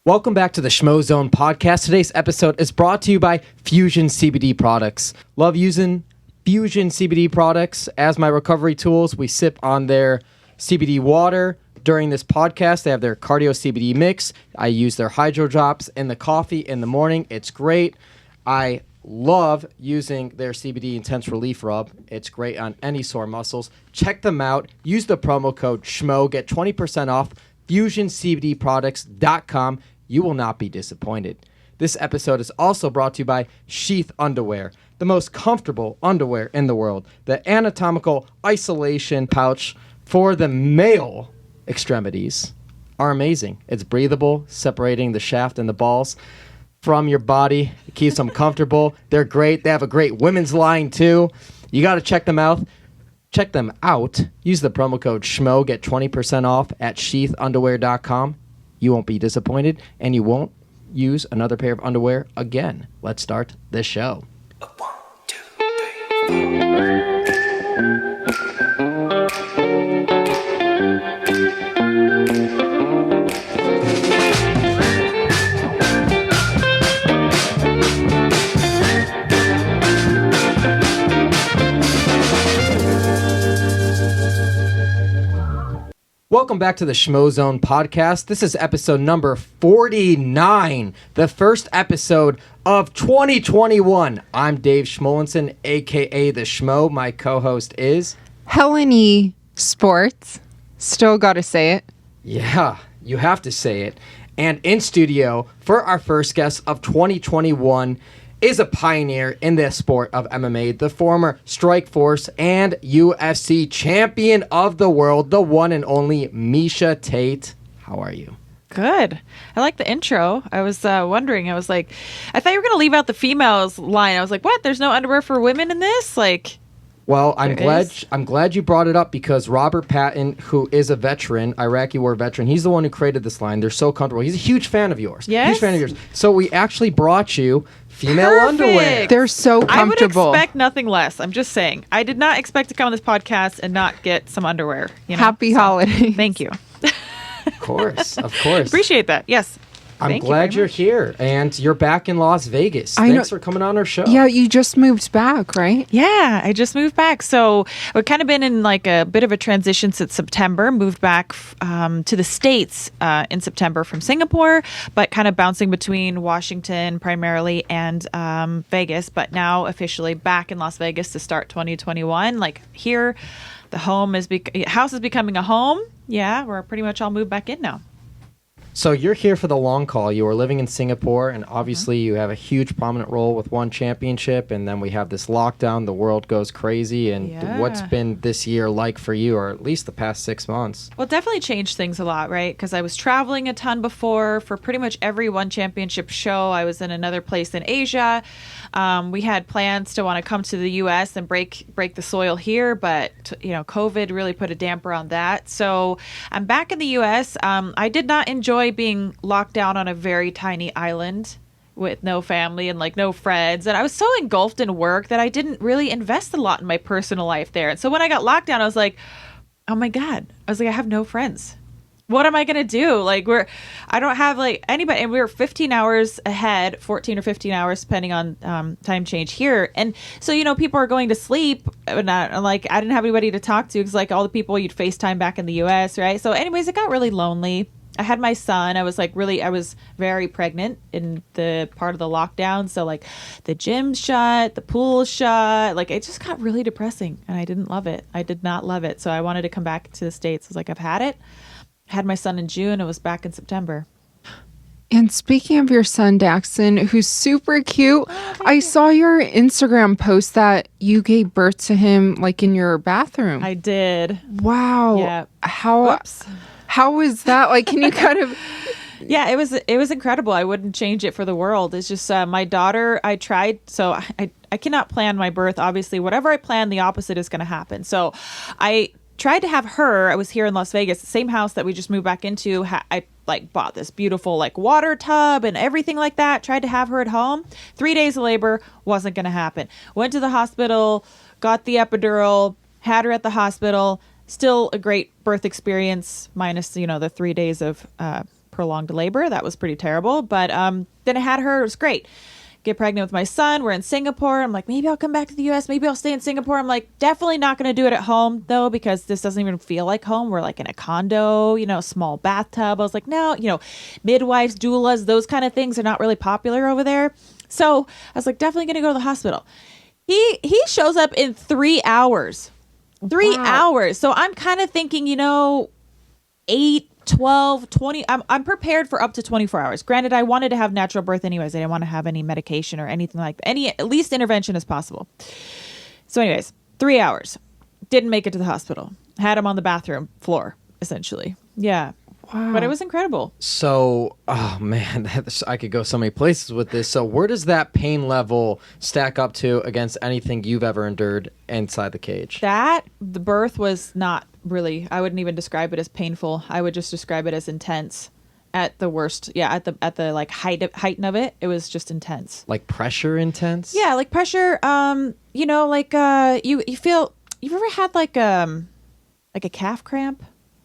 Welcome back to the Schmozone podcast. Today's episode is brought to you by Fusion CBD products. Love using Fusion CBD products as my recovery tools. We sip on their CBD water during this podcast. They have their cardio CBD mix. I use their hydro drops in the coffee in the morning. It's great. I love using their CBD Intense Relief Rub. It's great on any sore muscles. Check them out. Use the promo code SCHMO. Get 20% off FusionCBDProducts.com. You will not be disappointed. This episode is also brought to you by Sheath Underwear, the most comfortable underwear in the world. The anatomical isolation pouch for the male extremities are amazing. It's breathable, separating the shaft and the balls from your body. It keeps them comfortable. They're great. They have a great women's line too. You got to check them out. Check them out. Use the promo code SCHMO. Get 20% off at sheathunderwear.com. You won't be disappointed, and you won't use another pair of underwear again. Let's start this show. 1, 2, 3, 4. Welcome back to the Schmozone podcast. This is episode number 49, the first episode of 2021. I'm Dave Schmulenson, a.k.a. The Schmo. My co-host is... Helen Sports. Still got to say it. Yeah, you have to say it. And in studio for our first guest of 2021 is a pioneer in the sport of MMA, the former Strikeforce and UFC champion of the world, the one and only Miesha Tate. How are you? Good. I like the intro. I was wondering. I thought you were going to leave out the females line. I was like, what? There's no underwear for women in this? Well, I'm glad you brought it up because Robert Patton, who is a veteran, Iraqi war veteran, he's the one who created this line. They're so comfortable. He's a huge fan of yours. Yes? Huge fan of yours. So we actually brought you female underwear. They're so comfortable. I would expect nothing less. I'm just saying. I did not expect to come on this podcast and not get some underwear. Happy holidays. Thank you. Of course. Appreciate that. Yes. I'm glad you're here, and you're back in Las Vegas. Thanks for coming on our show. Yeah, you just moved back, right? Yeah, I just moved back. So we've kind of been in like a bit of a transition since September. Moved back to the States in September from Singapore, but kind of bouncing between Washington primarily and Vegas. But now officially back in Las Vegas to start 2021. Like here, the house is becoming a home. Yeah, we're pretty much all moved back in now. So you're here for the long call. You were living in Singapore, and obviously you have a huge prominent role with one championship, and then we have this lockdown. The world goes crazy, and what's been this year like for you, or at least the past 6 months? Well, it definitely changed things a lot, right? Because I was traveling a ton before for pretty much every one championship show. I was in another place in Asia. We had plans to want to come to the U.S. and break the soil here, but COVID really put a damper on that. So I'm back in the U.S. I did not enjoy being locked down on a very tiny island with no family and no friends. And I was so engulfed in work that I didn't really invest a lot in my personal life there. And so when I got locked down, I was like, oh my God. I have no friends. What am I going to do? I don't have anybody. And we were 15 hours ahead, 14 or 15 hours, depending on time change here. And so, people are going to sleep. And I didn't have anybody to talk to because all the people you'd FaceTime back in the U.S., right? So anyways, it got really lonely. I had my son. I was very pregnant in the part of the lockdown. So the gym's shut, the pool's shut. It just got really depressing and I didn't love it. I did not love it. So I wanted to come back to the States. I was I've had it. I had my son in June. I was back in September. And speaking of your son, Dustin, who's super cute, I saw your Instagram post that you gave birth to him in your bathroom. I did. Wow. Yeah. How was that? Can you kind of... Yeah, it was incredible. I wouldn't change it for the world. It's just my daughter, I tried. So I cannot plan my birth. Obviously, whatever I plan, the opposite is going to happen. So I tried to have her. I was here in Las Vegas, the same house that we just moved back into. I bought this beautiful water tub and everything like that. Tried to have her at home. 3 days of labor, wasn't going to happen. Went to the hospital, got the epidural, had her at the hospital. Still a great birth experience, minus the 3 days of prolonged labor. That was pretty terrible. But then I had her. It was great. Get pregnant with my son. We're in Singapore. I'm like, maybe I'll come back to the U.S. Maybe I'll stay in Singapore. I'm like, definitely not going to do it at home, though, because this doesn't even feel like home. We're like in a condo, small bathtub. I was like, no, midwives, doulas, those kind of things are not really popular over there. So I was like, definitely going to go to the hospital. He shows up in 3 hours. 3 hours. So I'm kind of thinking, 8, 12, 20. I'm prepared for up to 24 hours. Granted, I wanted to have natural birth anyways. I didn't want to have any medication or anything like that. Any at least intervention as possible. So anyways, 3 hours. Didn't make it to the hospital. Had him on the bathroom floor, essentially. Yeah. Wow. But it was incredible. So, oh man, I could go so many places with this. So where does that pain level stack up to against anything you've ever endured inside the cage? The birth was not really, I wouldn't even describe it as painful. I would just describe it as intense at the worst. Yeah, at the like height of it, it was just intense. Like pressure intense? Yeah, like pressure. You feel, you've ever had like a calf cramp?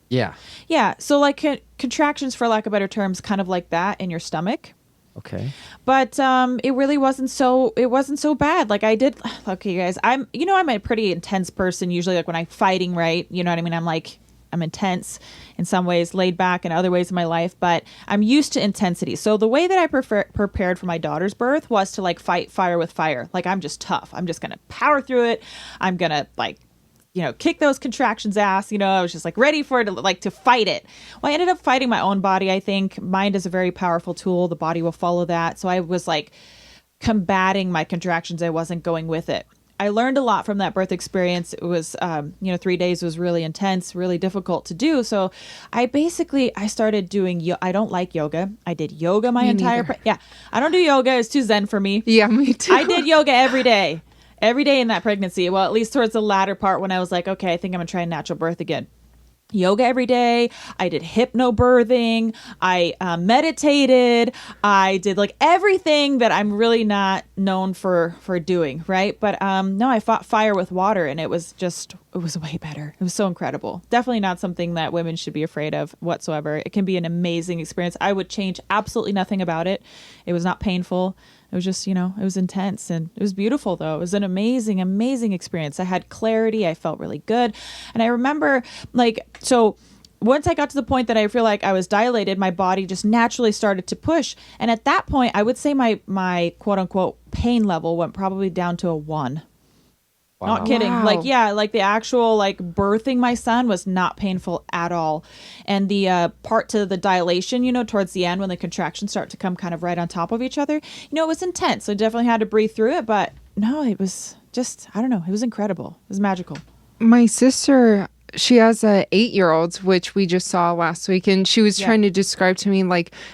Yeah. Yeah. So like contractions, for lack of better terms, kind of like that in your stomach. Okay. But it really wasn't so bad. Like I did. Okay, guys, I'm a pretty intense person usually. Like when I'm fighting, right? You know what I mean? I'm intense in some ways, laid back in other ways in my life, but I'm used to intensity. So the way that I prepared for my daughter's birth was to like fight fire with fire. Like I'm just tough. I'm just going to power through it. I'm going to kick those contractions ass. I was just like ready for it to fight it. Well, I ended up fighting my own body. I think mind is a very powerful tool. The body will follow that. So I was like combating my contractions. I wasn't going with it. I learned a lot from that birth experience. It was, 3 days was really intense, really difficult to do. So I started doing, I don't like yoga. I did yoga my entire, I don't do yoga. It's too zen for me. Yeah, me too. I did yoga every day. Every day in that pregnancy. Well, at least towards the latter part when I was like, okay, I think I'm going to try natural birth again. Yoga every day. I did hypnobirthing. I meditated. I did like everything that I'm really not known for doing, right? But no, I fought fire with water, and it was way better. It was so incredible. Definitely not something that women should be afraid of whatsoever. It can be an amazing experience. I would change absolutely nothing about it. It was not painful. It was just, it was intense, and it was beautiful, though. It was an amazing, amazing experience. I had clarity. I felt really good. And I remember, so once I got to the point that I feel like I was dilated, my body just naturally started to push. And at that point, I would say my quote unquote pain level went probably down to a 1. Wow. Not kidding. Wow. Like the actual birthing my son was not painful at all. And the part to the dilation, towards the end when the contractions start to come kind of right on top of each other, it was intense. So I definitely had to breathe through it. But no, it was just, I don't know. It was incredible. It was magical. My sister, she has a 8-year-old, which we just saw last week. And she was trying to describe to me,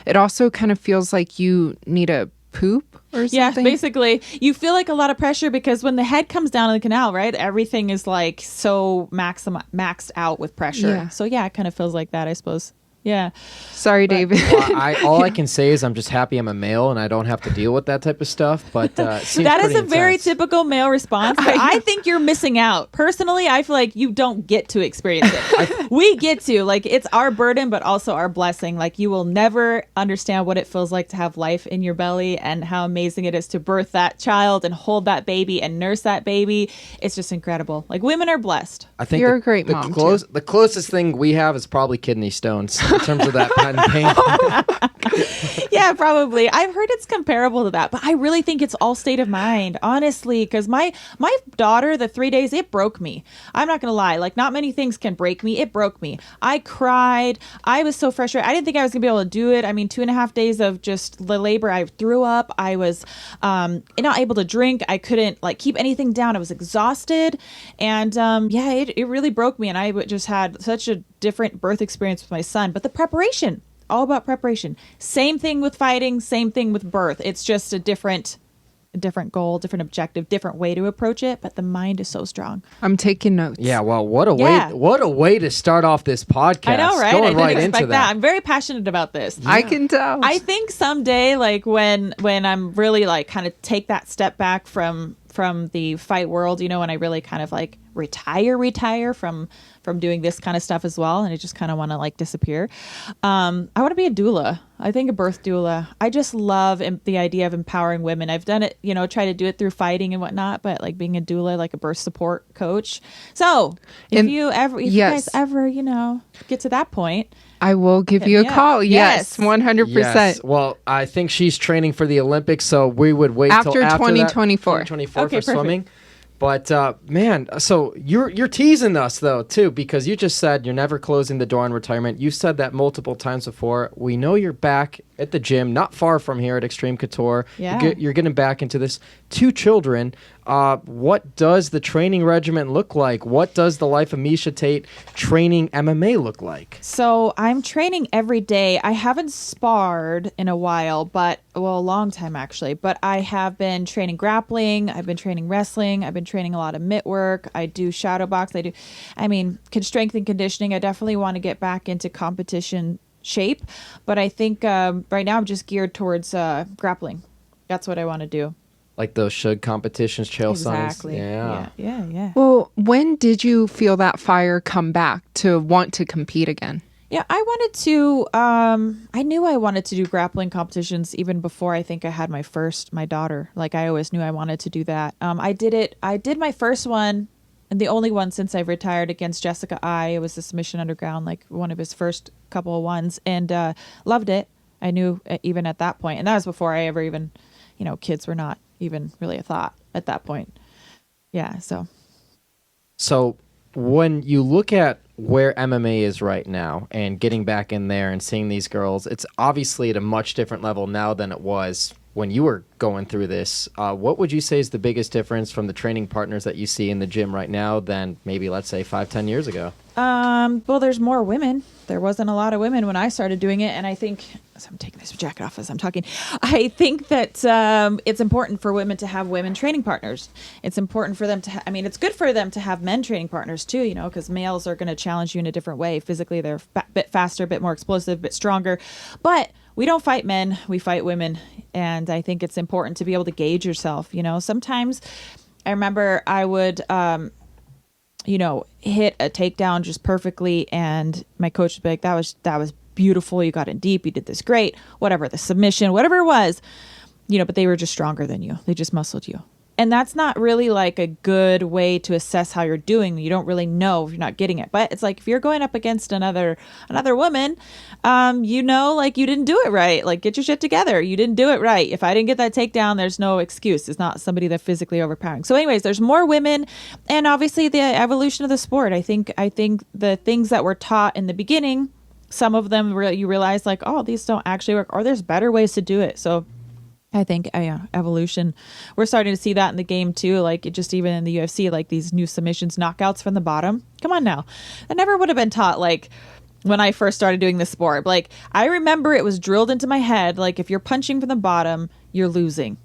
it also kind of feels like you need a poop or something. Yeah, basically you feel like a lot of pressure because when the head comes down in the canal, right, everything is like so maxed out with pressure. Yeah. So yeah, it kind of feels like that, I suppose. Yeah. Sorry, David. All I can say is I'm just happy I'm a male and I don't have to deal with that type of stuff. But it seems that is a intense. very typical male response. But I think you're missing out. Personally, I feel like you don't get to experience it. We get to. It's our burden, but also our blessing. You will never understand what it feels like to have life in your belly and how amazing it is to birth that child and hold that baby and nurse that baby. It's just incredible. Women are blessed. I think you're a great mom. The closest thing we have is probably kidney stones. In terms of that pain. Yeah, probably. I've heard it's comparable to that, but I really think it's all state of mind, honestly, because my daughter, the 3 days, it broke me. I'm not going to lie. Not many things can break me. It broke me. I cried. I was so frustrated. I didn't think I was going to be able to do it. I mean, 2.5 days of just the labor. I threw up. I was not able to drink. I couldn't keep anything down. I was exhausted. And it really broke me. And I just had such a different birth experience with my son. But the preparation, all about preparation. Same thing with fighting, same thing with birth. It's just a different goal, different objective, different way to approach it, but the mind is so strong. I'm taking notes. Yeah, well, what a way to start off this podcast. I know, right? Going I didn't expect into that. I'm very passionate about this. Yeah. I can tell. I think someday, when I'm really kind of take that step back from from the fight world, you know, and I really kind of like retire from doing this kind of stuff as well, and I just kind of want to like disappear. I want to be a doula. I think a birth doula. I just love the idea of empowering women. I've done it, you know, try to do it through fighting and whatnot, but like being a doula, like a birth support coach. So if you guys ever, you know, get to that point, I will give you a call. Yes, 100%. Yes. Well, I think she's training for the Olympics, so we would wait till after 2024. 2024 Okay, for swimming. But man, so you're teasing us though too, because you just said you're never closing the door on retirement. You said that multiple times before. We know you're back at the gym, not far from here at Extreme Couture. Yeah. You're getting back into this. 2 children. What does the training regimen look like? What does the life of Miesha Tate training MMA look like? So I'm training every day. I haven't sparred in a while, a long time actually. But I have been training grappling. I've been training wrestling. I've been training a lot of mitt work. I do shadow box. Strength and conditioning. I definitely want to get back into competition shape. But I think right now I'm just geared towards grappling. That's what I want to do. Like those Shug competitions, Chael Sons. Exactly. Yeah. Yeah. Well, when did you feel that fire come back to want to compete again? Yeah, I wanted to, I knew I wanted to do grappling competitions even before I think I had my daughter. Like I always knew I wanted to do that. I did my first one and the only one since I've retired against Jessica I. It was the Submission Underground, like one of his first couple of ones, and loved it. I knew even at that point, and that was before I ever even, you know, kids were not even really a thought at that point. Yeah, so when you look at where MMA is right now and getting back in there and seeing these girls, it's obviously at a much different level now than it was when you were going through this. What would you say is the biggest difference from the training partners that you see in the gym right now than maybe, let's say, 5-10 years ago? Well, there's more women. There wasn't a lot of women when I started doing it, and I think, so I'm taking this jacket off as I'm talking, I think that it's important for women to have women training partners. It's important for them to it's good for them to have men training partners too, you know, because males are going to challenge you in a different way. Physically, they're a bit faster, a bit more explosive, a bit stronger. But we don't fight men, we fight women. And I think it's important to be able to gauge yourself. You know, sometimes I remember I would, hit a takedown just perfectly, and my coach would be like, that was beautiful. You got in deep. You did this great. Whatever, the submission, whatever it was, you know, but they were just stronger than you. They just muscled you. And that's not really like a good way to assess how you're doing. You don't really know if you're not getting it. But it's like if you're going up against another woman, you know, like you didn't do it right. Like get your shit together. You didn't do it right. If I didn't get that takedown, there's no excuse. It's not somebody that's physically overpowering. So anyways, there's more women, and obviously the evolution of the sport. I think the things that were taught in the beginning, some of them you realize like, oh, these don't actually work, or there's better ways to do it. So I think evolution. We're starting to see that in the game too. Like just even in the UFC, like these new submissions, knockouts from the bottom. Come on now, that never would have been taught. Like when I first started doing this sport, like I remember it was drilled into my head. Like if you're punching from the bottom, you're losing.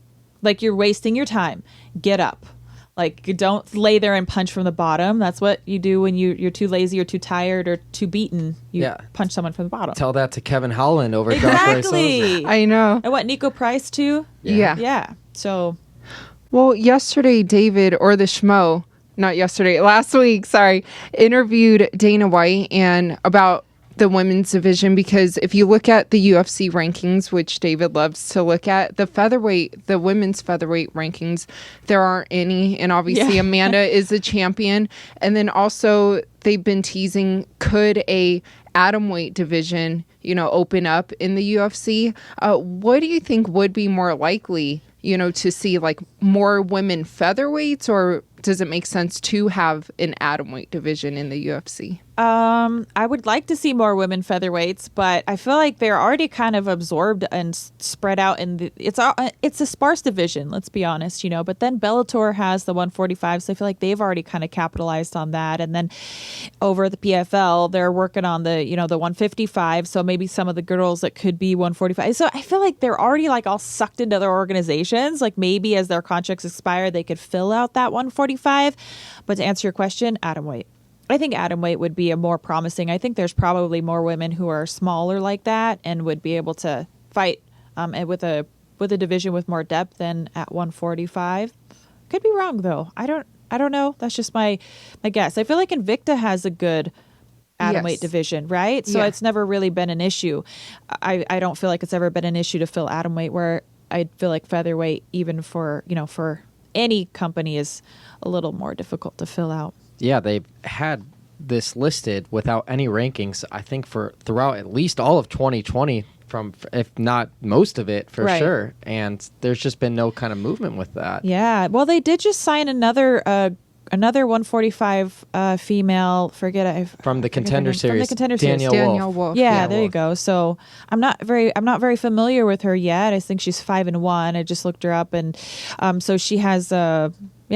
Like you're wasting your time. Get up. Like you don't lay there and punch from the bottom. That's what you do when you're too lazy or too tired or too beaten. You punch someone from the bottom. Tell that to Kevin Holland over exactly. I know. And what, Nico Price too? Yeah. So, well, yesterday David, or the Schmo, not yesterday, last week, sorry, interviewed Dana White and about the women's division, because if you look at the UFC rankings, which David loves to look at, the women's featherweight rankings, there aren't any. And obviously Amanda is a champion. And then also they've been teasing, could a atomweight division, you know, open up in the UFC? What do you think would be more likely, you know, to see like more women featherweights, or does it make sense to have an atomweight division in the UFC? I would like to see more women featherweights, but I feel like they're already kind of absorbed and spread out it's a sparse division, let's be honest, you know, but then Bellator has the 145, so I feel like they've already kind of capitalized on that. And then over the PFL, they're working on the 155, so maybe some of the girls that could be 145. So I feel like they're already like all sucked into their organizations. Like maybe as their contracts expire, they could fill out that 145. But to answer your question, atomweight. I think atomweight would be a more promising. I think there's probably more women who are smaller like that and would be able to fight with a division with more depth than at 145. Could be wrong though. I don't know. That's just my guess. I feel like Invicta has a good atomweight Yes. division, right? So Yeah. it's never really been an issue. I don't feel like it's ever been an issue to fill atomweight, where I feel like featherweight, even for any company, is a little more difficult to fill out. Yeah, they've had this listed without any rankings, I think, for throughout at least all of 2020, from if not most of it, for Right. sure. And there's just been no kind of movement with that. Yeah. Well, they did just sign another 145 female. From the Contender Series, From the Contender Series. Danielle Wolf. Yeah, there you go. So I'm not very familiar with her yet. I think she's 5-1. I just looked her up, and so she has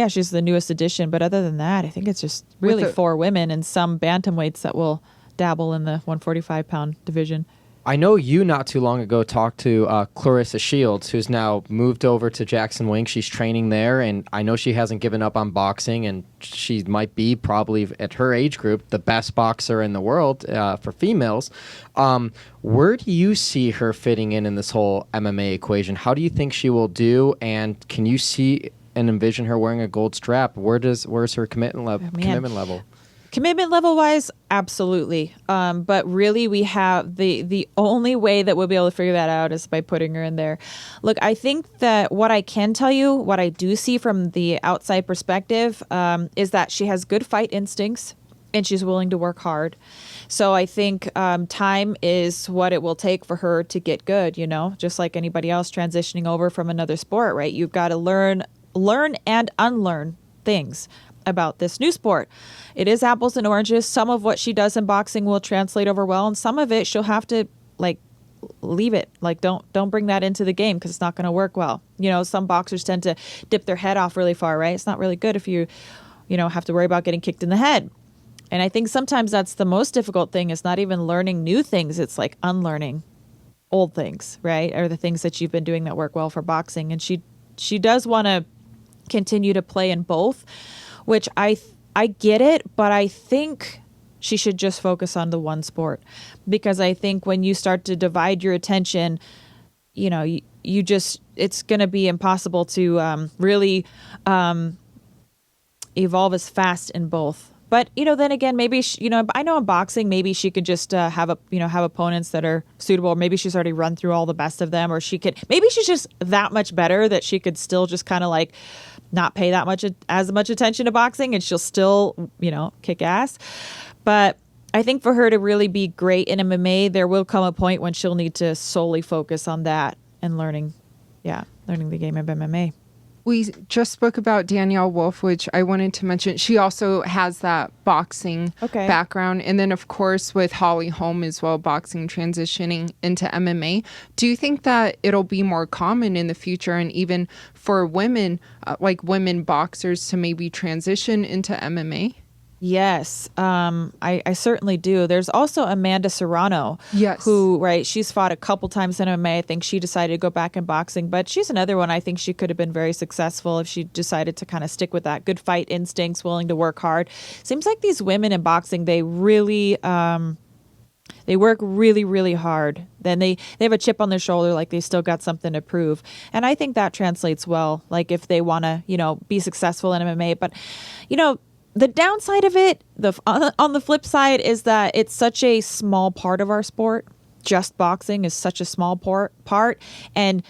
she's the newest addition. But other than that, I think it's just really With the- 4 women and some bantamweights that will dabble in the 145-pound division. I know you not too long ago talked to Claressa Shields, who's now moved over to Jackson Wink. She's training there, and I know she hasn't given up on boxing, and she might be probably at her age group the best boxer in the world for females. Where do you see her fitting in this whole MMA equation? How do you think she will do, and can you see and envision her wearing a gold strap? Where's her commitment level? Commitment level wise, absolutely. But really, we have the only way that we'll be able to figure that out is by putting her in there. Look, I think that what I can tell you, what I do see from the outside perspective, is that she has good fight instincts and she's willing to work hard. So I think time is what it will take for her to get good, just like anybody else transitioning over from another sport, right? You've got to learn and unlearn things about this new sport. It is apples and oranges. Some of what she does in boxing will translate over well, and some of it she'll have to leave it. Don't bring that into the game because it's not going to work well. Some boxers tend to dip their head off really far, right? It's not really good if you have to worry about getting kicked in the head. And I think sometimes that's the most difficult thing. Is not even learning new things. It's like unlearning old things, right? Or the things that you've been doing that work well for boxing. And she does want to continue to play in both, which I get it, but I think she should just focus on the one sport, because I think when you start to divide your attention, it's going to be impossible to really evolve as fast in both. But then again, maybe I know in boxing, maybe she could just have opponents that are suitable. Or maybe she's already run through all the best of them, or maybe she's just that much better that she could still just kind of not pay as much attention to boxing, and she'll still kick ass. But I think for her to really be great in MMA, there will come a point when she'll need to solely focus on that and learning the game of MMA. We just spoke about Danielle Wolf, which I wanted to mention. She also has that boxing background. And then, of course, with Holly Holm as well, boxing transitioning into MMA. Do you think that it'll be more common in the future, and even for women, women boxers, to maybe transition into MMA? Yes, I certainly do. There's also Amanda Serrano, Yes, who, she's fought a couple times in MMA. I think she decided to go back in boxing, but she's another one I think she could have been very successful if she decided to kind of stick with that. Good fight instincts, willing to work hard. Seems like these women in boxing, they really, they work really, really hard. Then they have a chip on their shoulder, like they still got something to prove. And I think that translates well, if they want to, be successful in MMA. But, the downside of it, on the flip side, is that it's such a small part of our sport. Just boxing is such a small part, and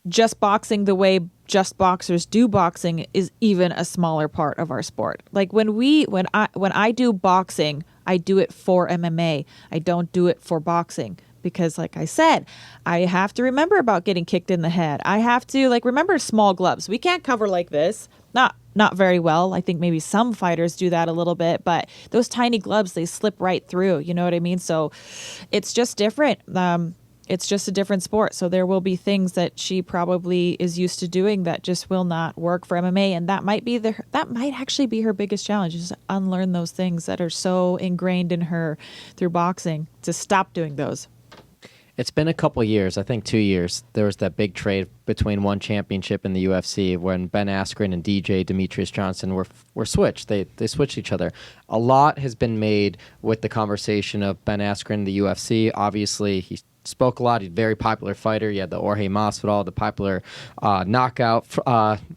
just boxing the way just boxers do boxing is even a smaller part of our sport. When I do boxing, I do it for MMA. I don't do it for boxing. Because like I said, I have to remember about getting kicked in the head. I have to remember small gloves. We can't cover like this. Not very well. I think maybe some fighters do that a little bit, but those tiny gloves, they slip right through. You know what I mean? So it's just different. It's just a different sport. So there will be things that she probably is used to doing that just will not work for MMA. And that might actually be her biggest challenge, is to unlearn those things that are so ingrained in her through boxing, to stop doing those. It's been a couple years, I think 2 years. There was that big trade between one championship in the UFC when Ben Askren and DJ Demetrious Johnson were switched. They switched each other. A lot has been made with the conversation of Ben Askren in the UFC. Obviously, he spoke a lot. He's a very popular fighter. You had the Jorge Masvidal, the popular knockout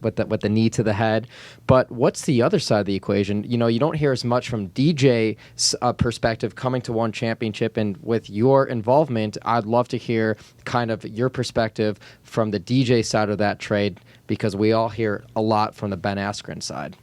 with the knee to the head. But what's the other side of the equation? You know, you don't hear as much from DJ's perspective coming to one championship, and with your involvement, I'd love to hear kind of your perspective from the DJ side of that trade, because we all hear a lot from the Ben Askren side.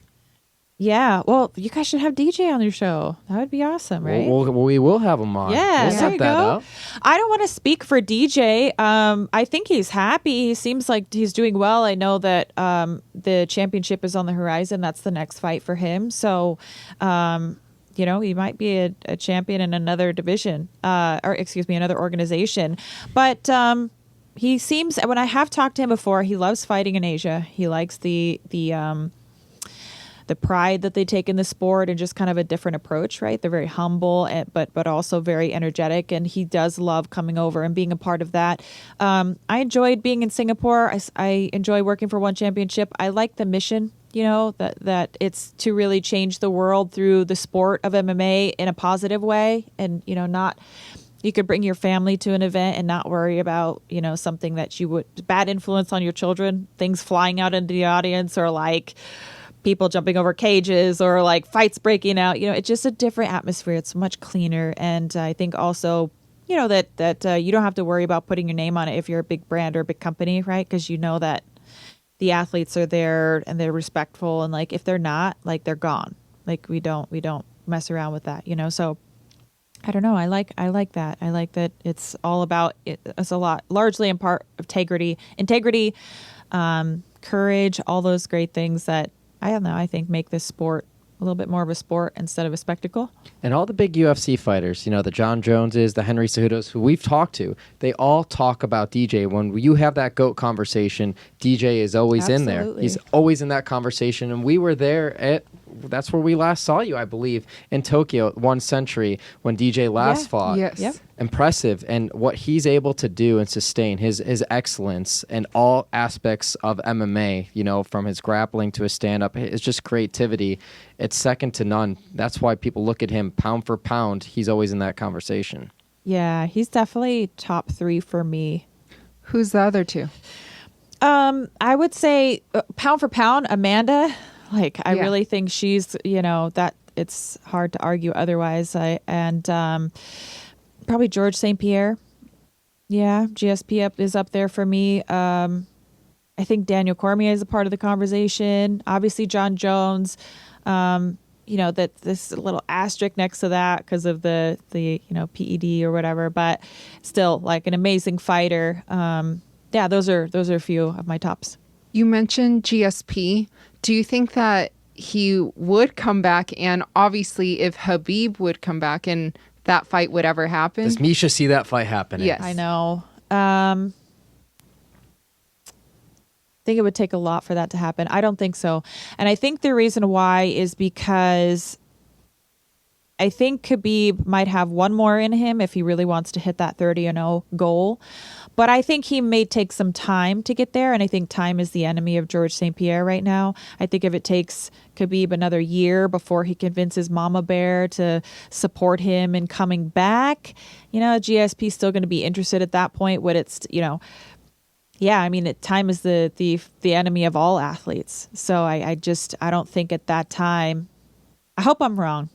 Yeah, well, you guys should have DJ on your show. That would be awesome, right? We will have him on. Yeah, we'll there set you that go. up. I don't want to speak for DJ. I think he's happy. He seems like he's doing well. I know that the championship is on the horizon. That's the next fight for him. So, you know, he might be a champion in another division, another organization. But he seems, when I have talked to him before, he loves fighting in Asia. He likes the pride that they take in the sport and just kind of a different approach, right? They're very humble, but also very energetic. And he does love coming over and being a part of that. I enjoyed being in Singapore. I enjoy working for One Championship. I like the mission, you know, that it's to really change the world through the sport of MMA in a positive way. And, you know, you could bring your family to an event and not worry about, you know, something that bad influence on your children, things flying out into the audience, or like people jumping over cages, or like fights breaking out. You know, it's just a different atmosphere. It's much cleaner. And I think also, you know, that you don't have to worry about putting your name on it if you're a big brand or a big company, right? Because you know that the athletes are there and they're respectful. And like, if they're not, like, they're gone. Like, we don't mess around with that, you know? So I don't know. I like that. I like that it's all about it's a lot, largely in part, integrity, courage, all those great things that, I don't know, I think make this sport a little bit more of a sport instead of a spectacle. And all the big UFC fighters, you know, the John Joneses, the Henry Cejudos, who we've talked to, they all talk about DJ. When you have that GOAT conversation, DJ is always in there. He's always in that conversation. And we were there that's where we last saw you, I believe, in Tokyo, 1 Century, when DJ last fought. Yes. Yep. Impressive. And what he's able to do and sustain, his excellence in all aspects of MMA, you know, from his grappling to his stand-up, it's just creativity. It's second to none. That's why people look at him pound for pound. He's always in that conversation. Yeah, he's definitely top 3 for me. Who's the other 2? I would say pound for pound, Amanda. Like, I really think she's, you know, that it's hard to argue otherwise. Probably George St. Pierre. Yeah, GSP is up there for me. I think Daniel Cormier is a part of the conversation. Obviously, John Jones. You know, that this little asterisk next to that because of the you know, PED or whatever, but still, like, an amazing fighter. Yeah, those are a few of my tops. You mentioned GSP. Do you think that he would come back? And obviously, if Khabib would come back and that fight would ever happen? Does Miesha see that fight happening? Yes. I know. I think it would take a lot for that to happen. I don't think so. And I think the reason why is because I think Khabib might have one more in him if he really wants to hit that 30-0 goal. But I think he may take some time to get there. And I think time is the enemy of George St. Pierre right now. I think if it takes Khabib another year before he convinces Mama Bear to support him in coming back, you know, GSP is still going to be interested at that point. When it's, you know, yeah, I mean, time is the enemy of all athletes. So I don't think at that time, I hope I'm wrong.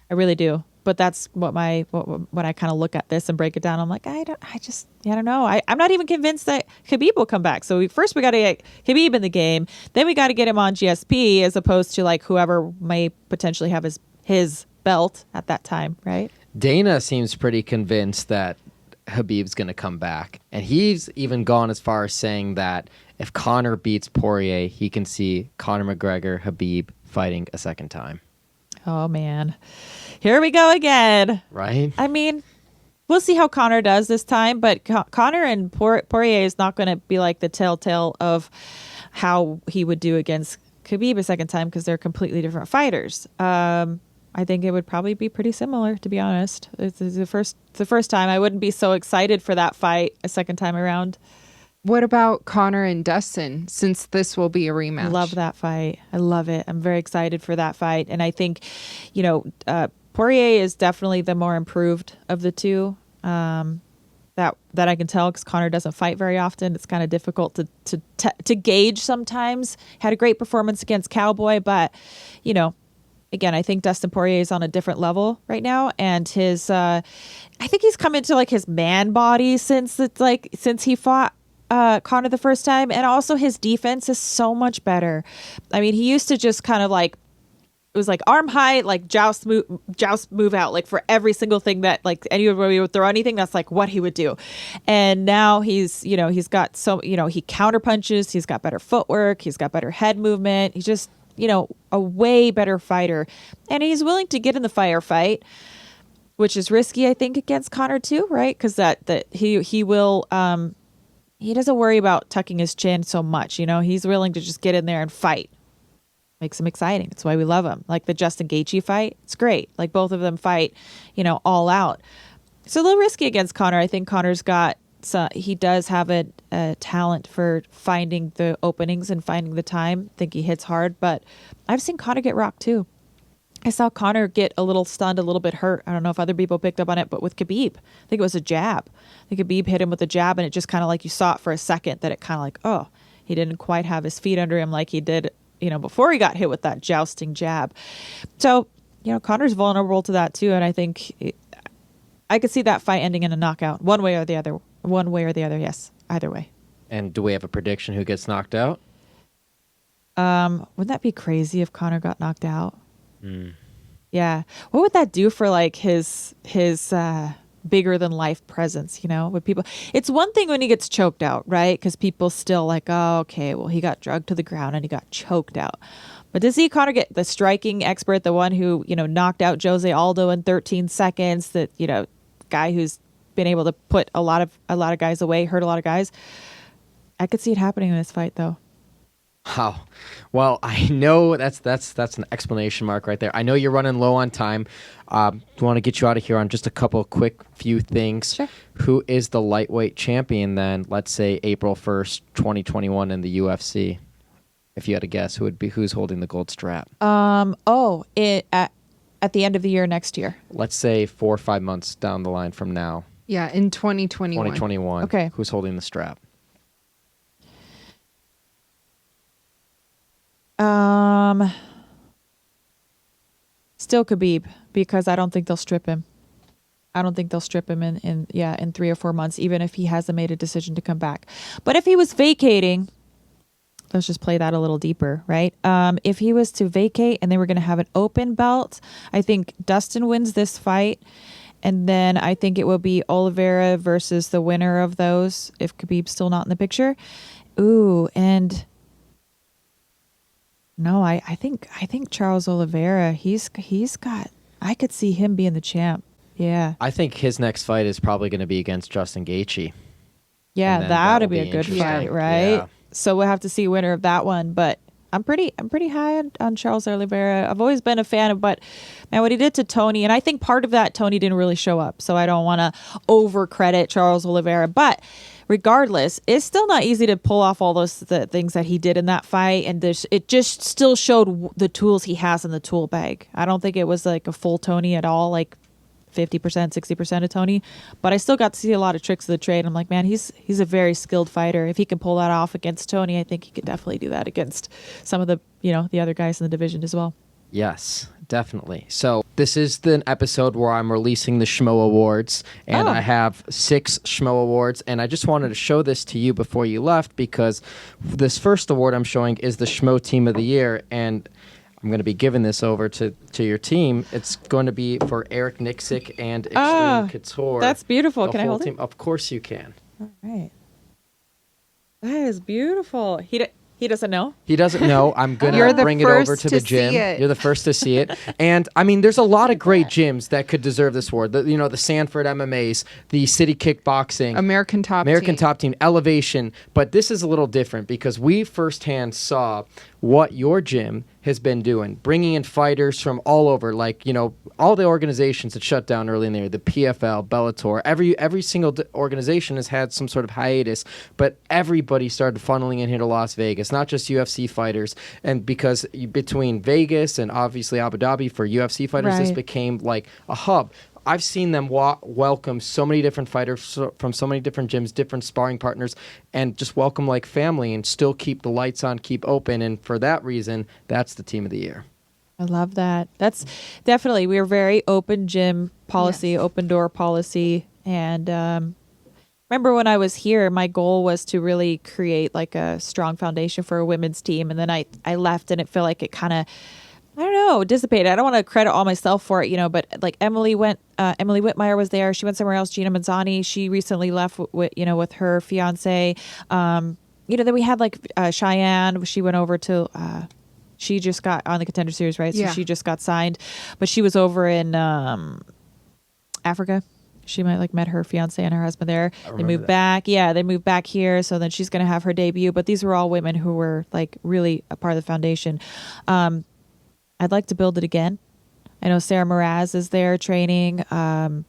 I really do. But that's when I kind of look at this and break it down, I'm like, I don't know. I'm not even convinced that Khabib will come back. So we got to get Khabib in the game. Then we got to get him on GSP as opposed to like whoever may potentially have his belt at that time, right? Dana seems pretty convinced that Khabib's going to come back. And he's even gone as far as saying that if Conor beats Poirier, he can see Conor McGregor, Khabib fighting a second time. Oh, man. Here we go again. Right? I mean, we'll see how Conor does this time, but Conor and Poirier is not going to be like the telltale of how he would do against Khabib a second time because they're completely different fighters. I think it would probably be pretty similar, to be honest. It's the first time. I wouldn't be so excited for that fight a second time around. What about Conor and Dustin, since this will be a rematch? Love that fight. I love it. I'm very excited for that fight. And I think, you know, Poirier is definitely the more improved of the two. that I can tell, because Conor doesn't fight very often. It's kind of difficult to gauge sometimes. Had a great performance against Cowboy, but again, I think Dustin Poirier is on a different level right now, and I think he's come into like his man body since he fought Conor the first time, and also his defense is so much better. I mean, he used to just kind of like, it was like arm high, like joust move out, like for every single thing that like anybody would throw anything, that's like what he would do. And now he's got he counter punches, he's got better footwork, he's got better head movement. He's just, a way better fighter. And he's willing to get in the firefight, which is risky, I think, against Conor too, right? Because he will, he doesn't worry about tucking his chin so much. He's willing to just get in there and fight. Makes him exciting. That's why we love him. Like the Justin Gaethje fight, it's great. Like both of them fight, all out. It's a little risky against Conor. I think Conor's he does have a talent for finding the openings and finding the time. I think he hits hard, but I've seen Conor get rocked too. I saw Conor get a little stunned, a little bit hurt. I don't know if other people picked up on it, but with Khabib, I think it was a jab. I think Khabib hit him with a jab, and it just kind of like, you saw it for a second that it kind of like, oh, he didn't quite have his feet under him like he did before he got hit with that jousting jab. So, Conor's vulnerable to that too. And I think I could see that fight ending in a knockout one way or the other. Yes. Either way. And do we have a prediction who gets knocked out? Wouldn't that be crazy if Conor got knocked out? Yeah. What would that do for like his bigger than life presence, with people? It's one thing when he gets choked out, right? Because people still like, oh, okay, well, he got drugged to the ground and he got choked out. But to see Conor get the striking expert, the one who, knocked out Jose Aldo in 13 seconds, that, guy who's been able to put a lot of guys away, hurt a lot of guys. I could see it happening in this fight though. Wow. Well, I know that's an explanation mark right there. I know you're running low on time. I want to get you out of here on just a couple quick few things. Sure. Who is the lightweight champion then, let's say April 1st, 2021 in the UFC? If you had to guess, who's holding the gold strap? At the end of the year next year. Let's say 4 or 5 months down the line from now. Yeah, in 2021. 2021. Okay. Who's holding the strap? Still Khabib, because I don't think they'll strip him. I don't think they'll strip him in 3 or 4 months, even if he hasn't made a decision to come back. But if he was vacating, let's just play that a little deeper, right? If he was to vacate and they were going to have an open belt, I think Dustin wins this fight. And then I think it will be Oliveira versus the winner of those, if Khabib's still not in the picture. Ooh, and no, I think Charles Oliveira, he's got, I could see him being the champ. Yeah. I think his next fight is probably going to be against Justin Gaethje. Yeah, that would be a good fight, right? Yeah. So we'll have to see winner of that one, but I'm pretty high on Charles Oliveira. I've always been a fan of, but man, what he did to Tony, and I think part of that, Tony didn't really show up, so I don't want to over credit Charles Oliveira, but regardless, it's still not easy to pull off all the things that he did in that fight, and it just still showed the tools he has in the tool bag. I don't think it was like a full Tony at all, like 50%, 60% of Tony, but I still got to see a lot of tricks of the trade. I'm like, man, he's a very skilled fighter. If he can pull that off against Tony, I think he could definitely do that against some of the other guys in the division as well. Yes, definitely. So this is the episode where I'm releasing the Schmo Awards, and I have 6 Schmo Awards, and I just wanted to show this to you before you left, because this first award I'm showing is the Schmo Team of the Year, and I'm going to be giving this over to your team. It's going to be for Eric Nixick and Extreme Couture. That's beautiful. Can I hold it? it? Of course you can. All right. That is beautiful. He doesn't know? He doesn't know. I'm going to bring it over to the gym. You're the first to see it. And, I mean, there's a lot of great gyms that could deserve this award. The Sanford MMAs, the City Kickboxing. American Top Team, Elevation. But this is a little different because we firsthand saw what your gym has been doing, bringing in fighters from all over, like, all the organizations that shut down early in the year, the PFL, Bellator, every single organization has had some sort of hiatus, but everybody started funneling in here to Las Vegas, not just UFC fighters, and because between Vegas and obviously Abu Dhabi for UFC fighters, this became like a hub. I've seen them welcome so many different fighters from so many different gyms, different sparring partners, and just welcome like family and still keep the lights on, keep open. And for that reason, that's the team of the year. I love that. That's definitely, we're very open gym policy, open door policy. And remember when I was here, my goal was to really create like a strong foundation for a women's team. And then I left and it felt like it kind of, I don't know, dissipated. I don't want to credit all myself for it, but like Emily Whitmire was there. She went somewhere else. Gina Manzani, she recently left with her fiance. Then we had like Cheyenne. She went over to, she just got on the Contender Series, right? So she just got signed, but she was over in Africa. She might like met her fiance and her husband there. They moved back. Yeah, they moved back here. So then she's going to have her debut. But these were all women who were like really a part of the foundation. I'd like to build it again. I know Sarah Mraz is there training, and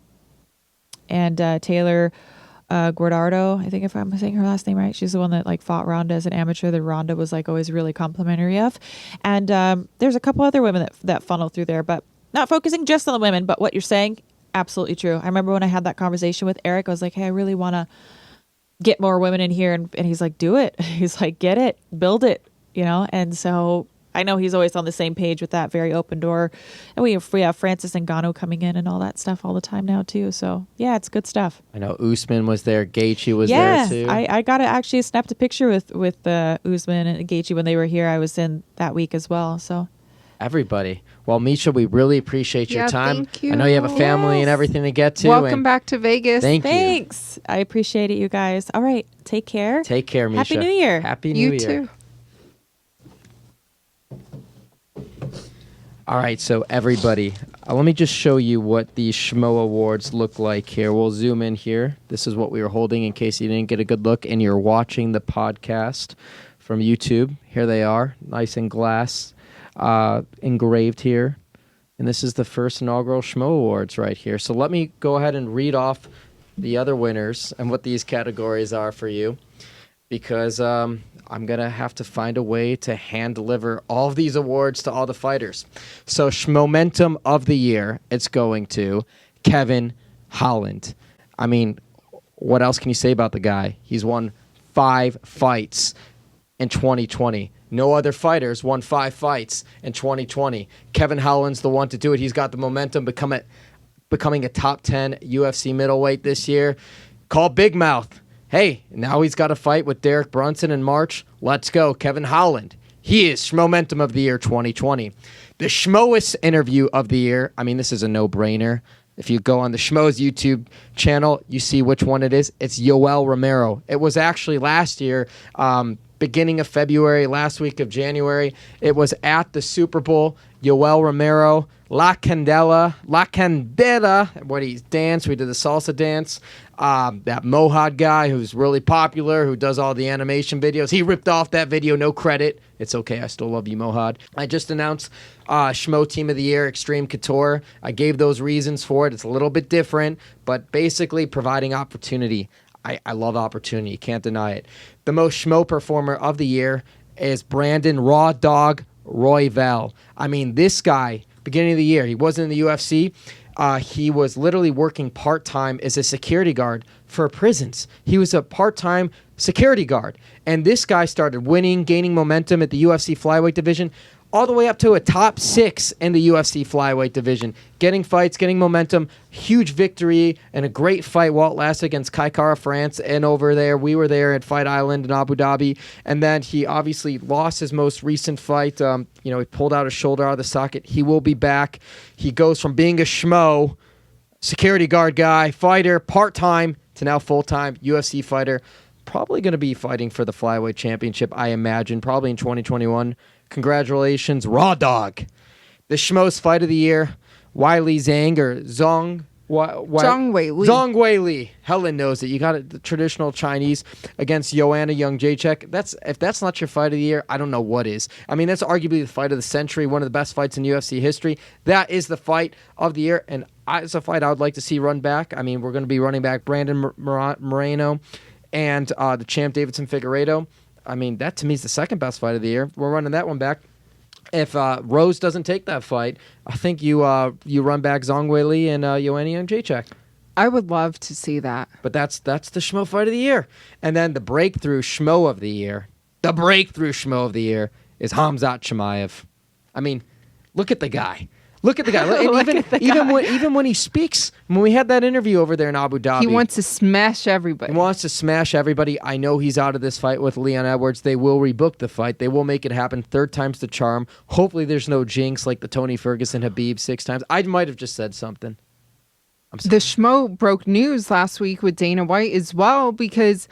Taylor Guardardo, I think if I'm saying her last name right. She's the one that like fought Ronda as an amateur that Ronda was like always really complimentary of. And there's a couple other women that funnel through there, but not focusing just on the women. But what you're saying, absolutely true. I remember when I had that conversation with Eric, I was like, hey, I really want to get more women in here. And he's like, do it. He's like, get it, build it, And so I know he's always on the same page with that very open door. And we have Francis Ngannou coming in and all that stuff all the time now too. So yeah, it's good stuff. I know Usman was there. Gaethje was there too. I got to actually snapped a picture with Usman and Gaethje when they were here. I was in that week as well. So everybody. Well, Miesha, we really appreciate your time. Thank you. I know you have a family and everything to get to. Welcome back to Vegas. Thanks. I appreciate it, you guys. All right. Take care. Take care, Miesha. Happy New Year. Happy New Year. You too. All right, so everybody, let me just show you what the Schmo Awards look like here. We'll zoom in here. This is what we were holding in case you didn't get a good look and you're watching the podcast from YouTube. Here they are, nice and glass, engraved here. And this is the first inaugural Schmo Awards right here. So let me go ahead and read off the other winners and what these categories are for you, because I'm going to have to find a way to hand deliver all of these awards to all the fighters. So Schmomentum of the Year, it's going to Kevin Holland. I mean, what else can you say about the guy? He's won 5 fights in 2020. No other fighters won 5 fights in 2020. Kevin Holland's the one to do it. He's got the momentum, becoming a top 10 UFC middleweight this year. Call Big Mouth. Hey, now he's got a fight with Derek Brunson in March. Let's go. Kevin Holland. He is Schmomentum of the Year 2020. The Schmoist interview of the year. I mean, this is a no-brainer. If you go on the Schmo's YouTube channel, you see which one it is. It's Yoel Romero. It was actually last year, beginning of February, last week of January. It was at the Super Bowl. Yoel Romero, La Candela, what he danced. We did the salsa dance. That Mohad guy who's really popular, who does all the animation videos. He ripped off that video, no credit. It's okay, I still love you, Mohad. I just announced Schmo Team of the Year, Extreme Couture. I gave those reasons for it. It's a little bit different, but basically providing opportunity. I love opportunity, can't deny it. The most Schmo performer of the year is Brandon Raw Dog Royval. I mean, this guy, beginning of the year, he wasn't in the UFC. He was literally working part-time as a security guard for prisons. He was a part-time security guard. And this guy started winning, gaining momentum at the UFC flyweight division, all the way up to a top 6 in the UFC flyweight division. Getting fights, getting momentum, huge victory, and a great fight while it lasted against Kai Kara France. And over there, we were there at Fight Island in Abu Dhabi. And then he obviously lost his most recent fight. He pulled out his shoulder out of the socket. He will be back. He goes from being a Schmo, security guard guy, fighter, part-time, to now full-time UFC fighter. Probably going to be fighting for the flyweight championship, I imagine, probably in 2021. Congratulations, Raw Dog. The Schmo's Fight of the Year, Weili Zhang or Zhang Weili. Helen knows it. You got it, the traditional Chinese against Joanna Jędrzejczyk. If that's not your fight of the year, I don't know what is. I mean, that's arguably the fight of the century, one of the best fights in UFC history. That is the fight of the year, and it's a fight I would like to see run back. I mean, we're going to be running back Brandon Moreno and the champ Davidson Figueiredo. I mean, that to me is the second best fight of the year. We're running that one back. If Rose doesn't take that fight, I think you run back Zhang Weili and Joanna Jacek. I would love to see that. But that's the Schmo fight of the year. And then the breakthrough Schmo of the year, is Khamzat Chimaev. I mean, look at the guy. Look at the guy. And even when he speaks, when we had that interview over there in Abu Dhabi, he wants to smash everybody. I know he's out of this fight with Leon Edwards. They will rebook the fight. They will make it happen. 3rd time's the charm. Hopefully there's no jinx like the Tony Ferguson Khabib 6 times. I might have just said something. The Schmo broke news last week with Dana White as well, because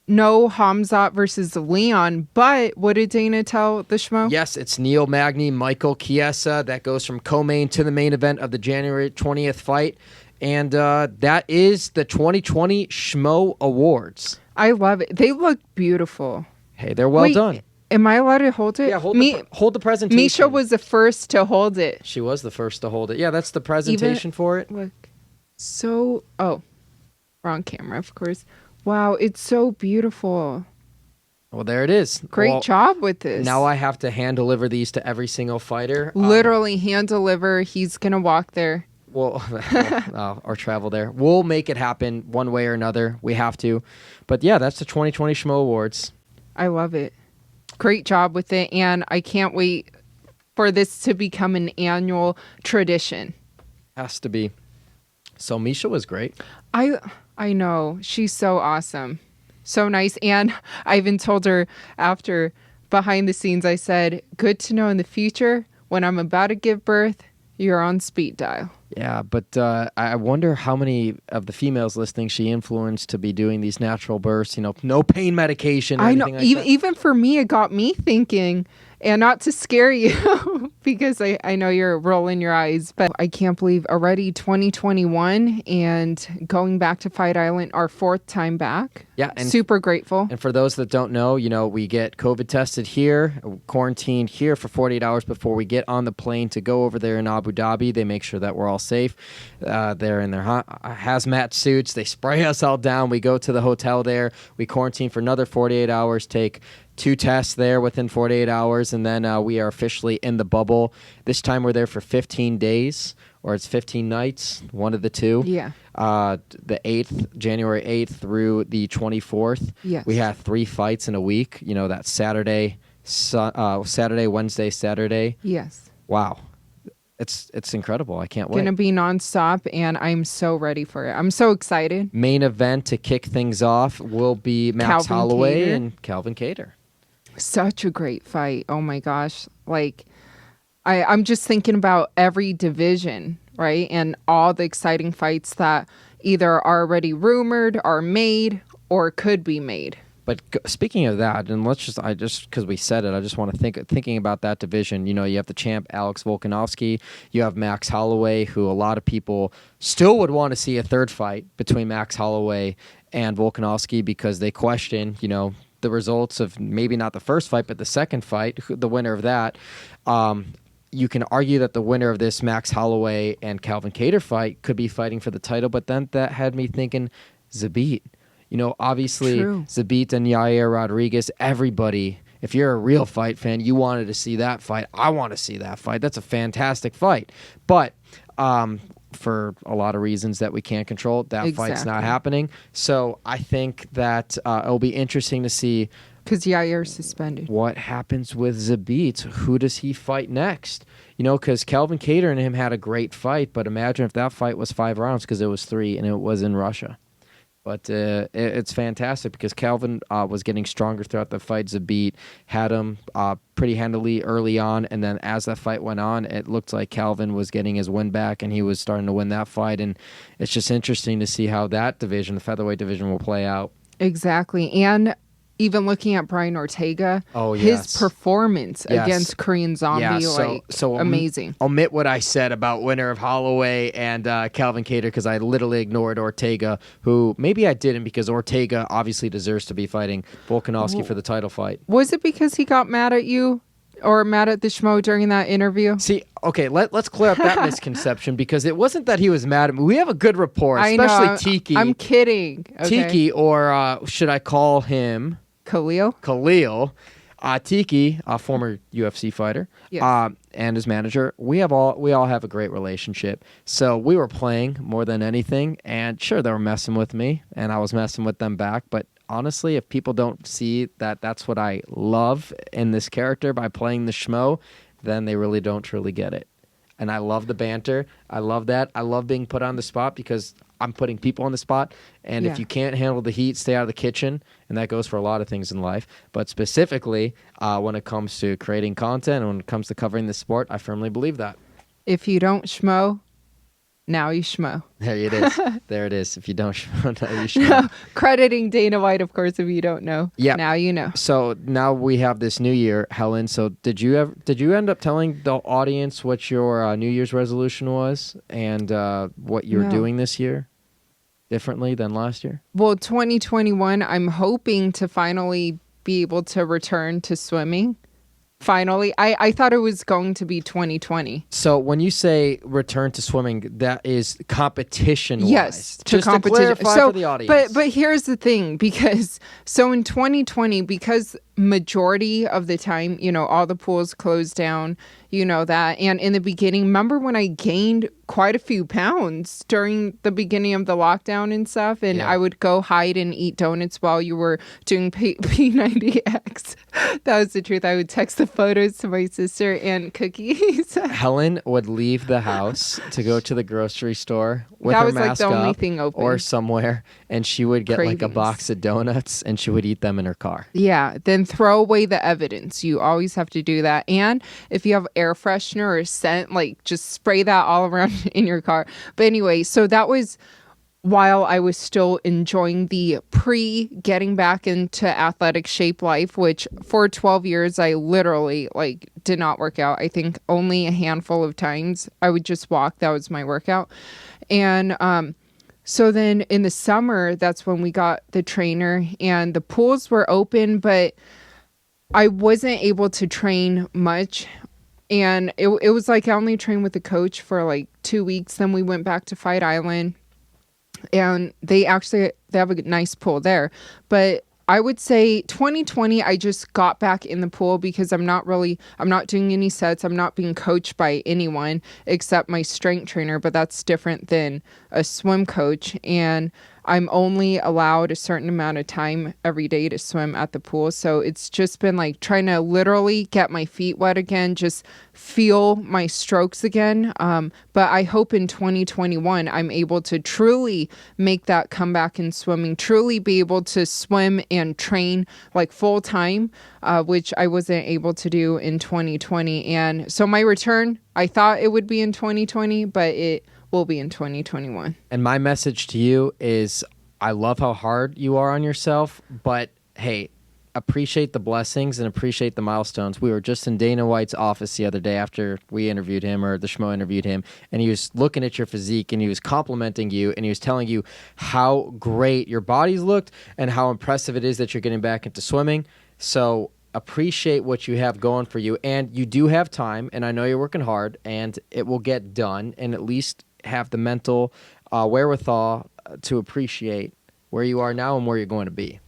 no Khamzat versus Leon, but what did Dana tell the Schmo? Yes, it's Neil Magny, Michael Chiesa. That goes from co-main to the main event of the January 20th fight. And that is the 2020 Schmo Awards. I love it. They look beautiful. Hey, they're well done. Am I allowed to hold it? Yeah, hold the presentation. Miesha was the first to hold it. She was the first to hold it. Yeah, that's the presentation for it. Look. Wrong camera, of course. Wow, it's so beautiful. Well, there it is. Great job with this. Now I have to hand deliver these to every single fighter. Literally hand deliver. He's going to walk there. Or travel there. We'll make it happen one way or another. We have to. But yeah, that's the 2020 Schmo Awards. I love it. Great job with it. And I can't wait for this to become an annual tradition. Has to be. So Miesha was great. I know. She's so awesome. So nice. And I even told her after, behind the scenes, I said, good to know in the future when I'm about to give birth, you're on speed dial. Yeah, but I wonder how many of the females listening she influenced to be doing these natural births, no pain medication or anything like that. Even for me, it got me thinking, and not to scare you, because I know you're rolling your eyes, but I can't believe already 2021 and going back to Fight Island, our 4th time back. Yeah. And super grateful. And for those that don't know, we get COVID tested here, quarantined here for 48 hours before we get on the plane to go over there in Abu Dhabi. They make sure that we're all safe. They're in their hazmat suits. They spray us all down. We go to the hotel there. We quarantine for another 48 hours, take 2 tests there within 48 hours, and then we are officially in the bubble. This time we're there for 15 days, or it's 15 nights, one of the two. Yeah. The 8th, January 8th through the 24th. Yes. We had 3 fights in a week. That Saturday, Wednesday, Saturday. Yes. Wow. It's incredible. I can't wait. Gonna be nonstop, and I'm so ready for it. I'm so excited. Main event to kick things off will be Max Calvin Holloway Kattar. and Calvin Kattar. Such a great fight. Oh my gosh. Like, I'm just thinking about every division, right? And all the exciting fights that either are already rumored, are made, or could be made. But speaking of that, and because we said it, I just want to thinking about that division. You have the champ Alex Volkanovski. You have Max Holloway, who a lot of people still would want to see a 3rd fight between Max Holloway and Volkanovski, because they question, the results of maybe not the first fight, but the second fight, the winner of that. You can argue that the winner of this Max Holloway and Calvin Kattar fight could be fighting for the title, but then that had me thinking Zabit. Obviously, True. Zabit and Yair Rodriguez, everybody, if you're a real fight fan, you wanted to see that fight. I want to see that fight. That's a fantastic fight. But for a lot of reasons that we can't control, that fight's not happening. So I think that it'll be interesting to see, because Yair's suspended, what happens with Zabit. Who does he fight next? Because Calvin Kattar and him had a great fight, but imagine if that fight was 5 rounds, because it was 3 and it was in Russia. But it's fantastic, because Calvin was getting stronger throughout the fight. Zabit had him pretty handily early on, and then as that fight went on, it looked like Calvin was getting his win back, and he was starting to win that fight. And it's just interesting to see how that division, the featherweight division, will play out. Exactly. And even looking at Brian Ortega, his performance against Korean Zombie, so amazing. Omit what I said about winner of Holloway and Calvin Kattar, because I literally ignored Ortega, who maybe I didn't, because Ortega obviously deserves to be fighting Volkanovski for the title fight. Was it because he got mad at you or mad at the Schmo during that interview? See, okay, let's clear up that misconception, because it wasn't that he was mad at me. We have a good rapport, especially Tiki. I'm kidding. Okay. Tiki, or should I call him... Khalil. Tiki, a former UFC fighter, Yes. and his manager, we all have a great relationship. So we were playing more than anything, and sure, they were messing with me, and I was messing with them back. But honestly, if people don't see that that's what I love in this character by playing the Schmo, then they really don't truly get it. And I love the banter. I love that. I love being put on the spot because I'm putting people on the spot. And if you can't handle the heat, stay out of the kitchen. And that goes for a lot of things in life. But specifically, when it comes to creating content and when it comes to covering the sport, I firmly believe that. If you don't schmo, now you schmo. There it is. There it is. If you don't schmo, now you schmo. Crediting Dana White, of course, if you don't know. Yeah. Now you know. So now we have this new year, Helen. So did you end up telling the audience what your New Year's resolution was and what you're doing this year differently than last year? Well, 2021, I'm hoping to finally be able to return to swimming. Finally, I thought it was going to be 2020. So when you say return to swimming, that is competition-wise. Yes, Just competition. To clarify for the audience. But here's the thing, because so in 2020, because majority of the time, all the pools closed down, that. And in the beginning, remember when I gained quite a few pounds during the beginning of the lockdown and stuff, and I would go hide and eat donuts while you were doing P90X. That was the truth. I would text the photos to my sister and cookies. Helen would leave the house to go to the grocery store with that her was like mask the only up thing open. or somewhere, and she would get like a Cravings. box of donuts and she would eat them in her car. Yeah, then throw away the evidence. You always have to do that. And if you have air freshener or scent, like just spray that all around in your car. But anyway, so that was while I was still enjoying the getting back into athletic shape life, which for 12 years I literally did not work out. I think only a handful of times I would just walk. That was my workout. And so then in the summer, that's when we got the trainer and the pools were open, but I wasn't able to train much. And it was like I only trained with the coach for 2 weeks. Then we went back to Fight Island. And they have a nice pool there. But I would say 2020, I just got back in the pool because I'm not doing any sets. I'm not being coached by anyone except my strength trainer, but that's different than a swim coach. And I'm only allowed a certain amount of time every day to swim at the pool. So it's just been trying to literally get my feet wet again, just feel my strokes again. But I hope in 2021, I'm able to truly make that comeback in swimming, truly be able to swim and train full time, which I wasn't able to do in 2020. And so my return, I thought it would be in 2020, but it will be in 2021. And my message to you is I love how hard you are on yourself, but hey, appreciate the blessings and appreciate the milestones. We were just in Dana White's office the other day after we interviewed him, or the Schmo interviewed him, and he was looking at your physique and he was complimenting you and he was telling you how great your bodies looked and how impressive it is that you're getting back into swimming. So appreciate what you have going for you, and you do have time, and I know you're working hard, and it will get done, and at least have the mental wherewithal to appreciate where you are now and where you're going to be.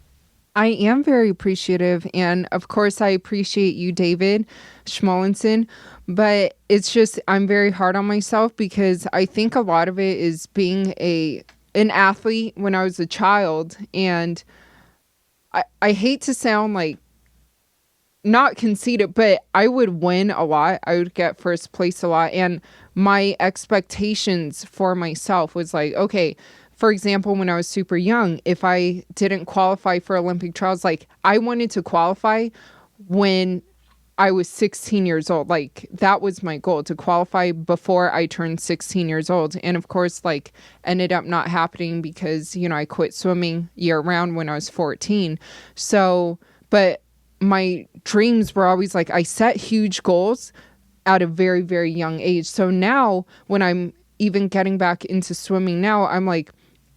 I am very appreciative, and of course I appreciate you, David Schmulenson, but it's just I'm very hard on myself because I think a lot of it is being an athlete when I was a child, and I hate to sound not conceited, but I would win a lot. I would get first place a lot. And my expectations for myself was okay, for example, when I was super young, if I didn't qualify for Olympic trials, I wanted to qualify when I was 16 years old. That was my goal, to qualify before I turned 16 years old. And of course, ended up not happening because, I quit swimming year round when I was 14. So, but my dreams were always I set huge goals at a very, very young age. So now when I'm even getting back into swimming now, I'm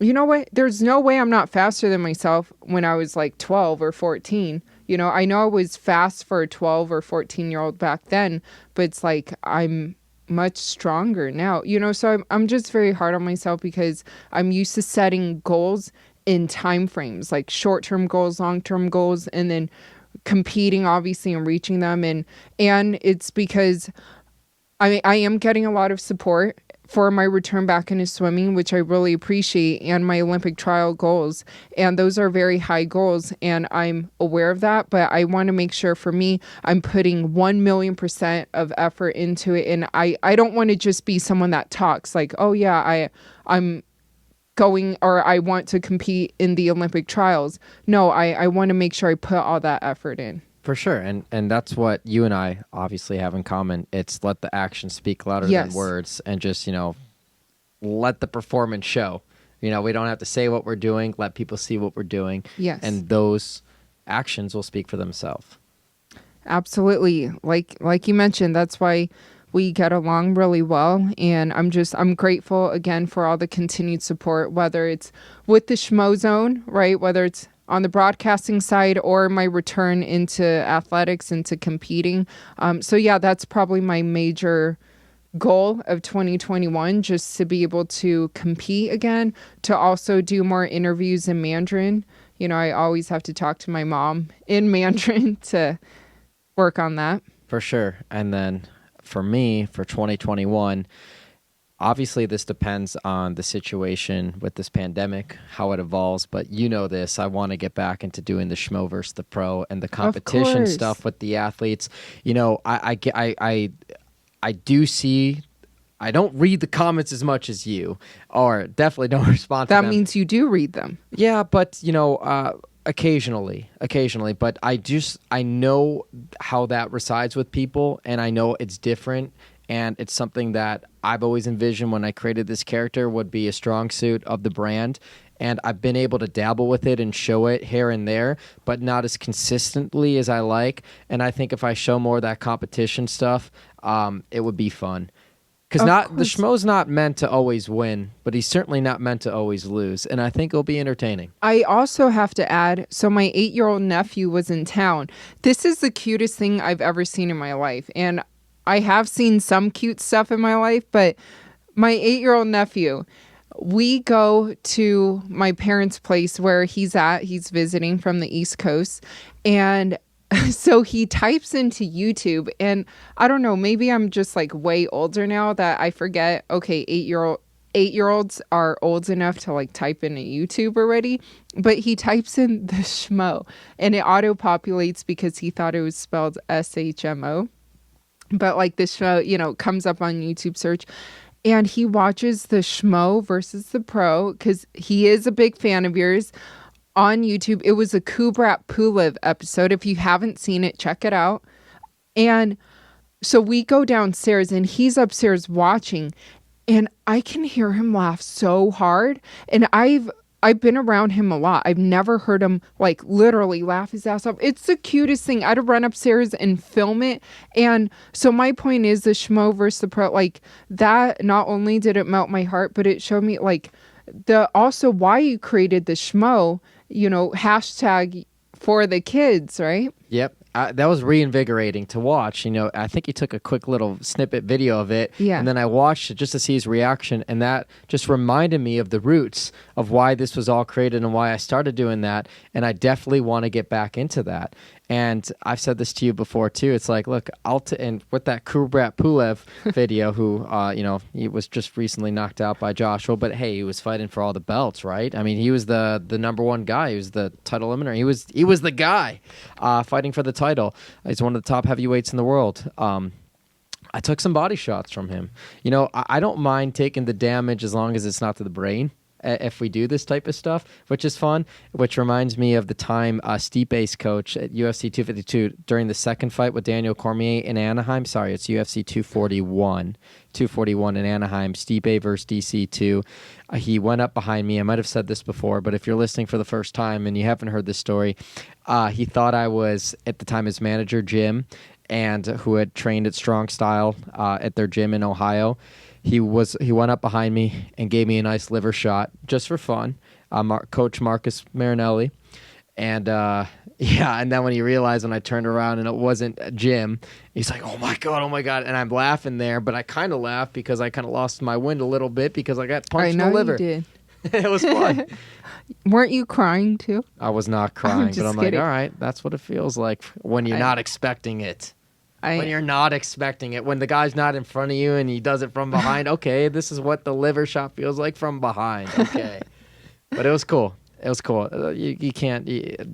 you know what? There's no way I'm not faster than myself when I was 12 or 14. I know I was fast for a 12 or 14-year-old back then, but it's I'm much stronger now, so I'm just very hard on myself because I'm used to setting goals in time frames, short-term goals, long-term goals, and then competing, obviously, and reaching them. And it's because I am getting a lot of support for my return back into swimming, which I really appreciate, and my Olympic trial goals. And those are very high goals, and I'm aware of that. But I want to make sure for me, I'm putting 1,000,000% of effort into it. And I don't want to just be someone that talks like, oh yeah, I'm going, or I want to compete in the Olympic trials. No, I want to make sure I put all that effort in. For sure. And that's what you and I obviously have in common. It's let the action speak louder than words, and just, let the performance show. We don't have to say what we're doing. Let people see what we're doing. Yes. And those actions will speak for themselves. Absolutely. Like you mentioned, that's why we get along really well. And I'm grateful again for all the continued support, whether it's with the Schmozone, right? Whether it's on the broadcasting side or my return into athletics, into competing. So yeah, that's probably my major goal of 2021, just to be able to compete again, to also do more interviews in Mandarin. I always have to talk to my mom in Mandarin to work on that. For sure. And then for me, for 2021, obviously, this depends on the situation with this pandemic, how it evolves. But this, I want to get back into doing the Schmo versus the pro and the competition stuff with the athletes. I do see. I don't read the comments as much as you, or definitely don't respond to them. That means you do read them. Yeah, but occasionally. But I know how that resides with people, and I know it's different. And it's something that I've always envisioned when I created this character would be a strong suit of the brand. And I've been able to dabble with it and show it here and there, but not as consistently as I like. And I think if I show more of that competition stuff, it would be fun. Because the Schmo's not meant to always win, but he's certainly not meant to always lose. And I think it'll be entertaining. I also have to add, so my 8-year-old nephew was in town. This is the cutest thing I've ever seen in my life. And I have seen some cute stuff in my life, but my 8-year-old nephew, we go to my parents' place where he's visiting from the East Coast. And so he types into YouTube, and I don't know, maybe I'm just like way older now that I forget, okay, 8-year-olds are old enough to like type into YouTube already, but he types in the Schmo and it auto-populates because he thought it was spelled SHMO. But like the show, comes up on YouTube search, and he watches the Schmo versus the pro because he is a big fan of yours on YouTube. It was a Kubrat Pulev episode. If you haven't seen it, check it out. And so we go downstairs and he's upstairs watching, and I can hear him laugh so hard. And I've been around him a lot. I've never heard him like literally laugh his ass off. It's the cutest thing. I'd run upstairs and film it. And so my point is the Schmo versus the pro, like that, not only did it melt my heart, but it showed me like also why you created the Schmo, hashtag for the kids, right? Yep. That was reinvigorating to watch. I think he took a quick little snippet video of it, and then I watched it just to see his reaction, and that just reminded me of the roots of why this was all created and why I started doing that, and I definitely want to get back into that. And I've said this to you before too. It's like, look, and with that Kubrat Pulev video, who he was just recently knocked out by Joshua, but hey, he was fighting for all the belts, right? I mean, he was the number one guy. He was the title eliminator. He was the guy fighting for the title. He's one of the top heavyweights in the world. I took some body shots from him. I don't mind taking the damage as long as it's not to the brain. If we do this type of stuff, which is fun, which reminds me of the time Stipe's coach at UFC 252 during the second fight with Daniel Cormier in Anaheim. Sorry, it's UFC 241 in Anaheim. Stipe versus DC2. He went up behind me. I might have said this before, but if you're listening for the first time and you haven't heard this story, he thought I was, at the time, his manager, Jim, and who had trained at Strong Style at their gym in Ohio. He went up behind me and gave me a nice liver shot just for fun. Coach Marcus Marinelli. And and then when he realized when I turned around and it wasn't Jim, he's like, oh my God. And I'm laughing there, but I kind of laughed because I kind of lost my wind a little bit because I got punched in the liver. You did. It was fun. Weren't you crying too? I was not crying, just but I'm kidding. like, all right, that's what it feels like when you're not expecting it. When you're not expecting it, when the guy's not in front of you and he does it from behind, okay, this is what the liver shot feels like from behind. Okay. But it was cool. It was cool. You can't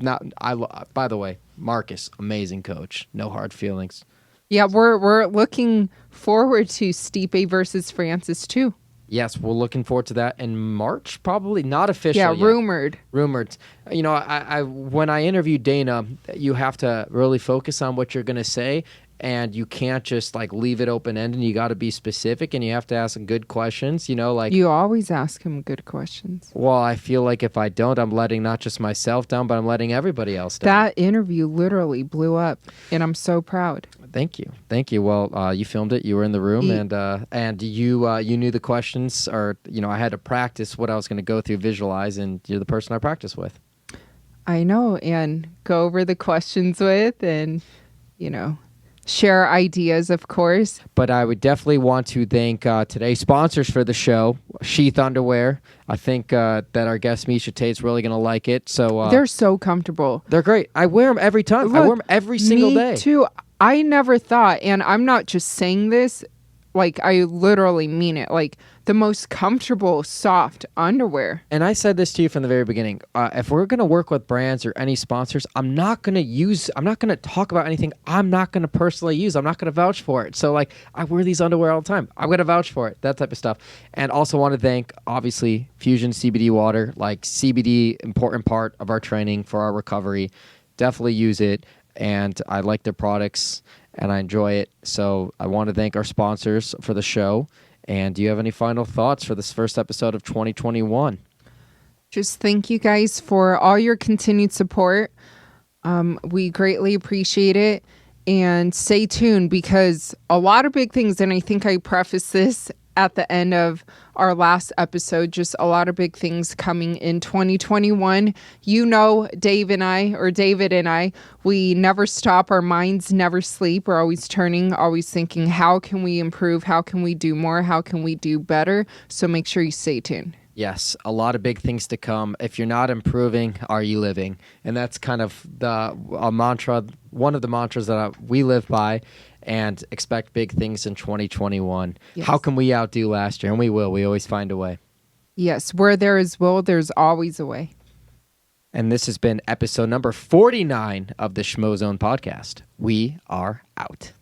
by the way, Marcus, amazing coach. No hard feelings. Yeah, we're looking forward to Stipe versus Francis too. Yes, we're looking forward to that in March, probably not official Yeah, yet. Rumored. You know, I when I interviewed Dana, you have to really focus on what you're going to say, and you can't just like leave it open ended. You got to be specific, and you have to ask some good questions. You know, like You always ask him good questions. well, I feel like if I don't, I'm letting not just myself down, but I'm letting everybody else down. That interview literally blew up, and I'm so proud. Thank you. Well, you filmed it. You were in the room, and you knew the questions, or you know, I had to practice what I was going to go through, visualize, and you're the person I practice with. I know, and go over the questions with, and you know, share ideas, of course. But I would definitely want to thank today's sponsors for the show, Sheath Underwear. I think that our guest Miesha Tate's really going to like it. So They're so comfortable. they're great. I wear them every time. I Look, wear them every single day. Me too. I never thought, and I'm not just saying this, like I literally mean it, like the most comfortable, soft underwear. And I said this to you from the very beginning. If we're going to work with brands or any sponsors, I'm not going to talk about anything I'm not going to personally use. I'm not going to vouch for it. So, like, I wear these underwear all the time. I'm going to vouch for it, that type of stuff. And also want to thank, obviously, Fusion CBD water. Like, CBD, important part of our training for our recovery. Definitely use it. And I like their products, and I enjoy it. So I want to thank our sponsors for the show. And do you have any final thoughts for this first episode of 2021? Just thank you guys for all your continued support. We greatly appreciate it. And stay tuned because a lot of big things, and I think I prefaced this at the end of our last episode, just a lot of big things coming in 2021. You know, David and I, we never stop. Our minds never sleep. We're always turning, always thinking, how can we improve? How can we do more? How can we do better? So make sure you stay tuned. Yes, a lot of big things to come. If you're not improving, are you living? And that's kind of a mantra, one of the mantras that we live by, and expect big things in 2021. Yes. How can we outdo last year? And we will. We always find a way. Yes, where there is will, there's always a way. And this has been episode number 49 of the Schmozone podcast. We are out.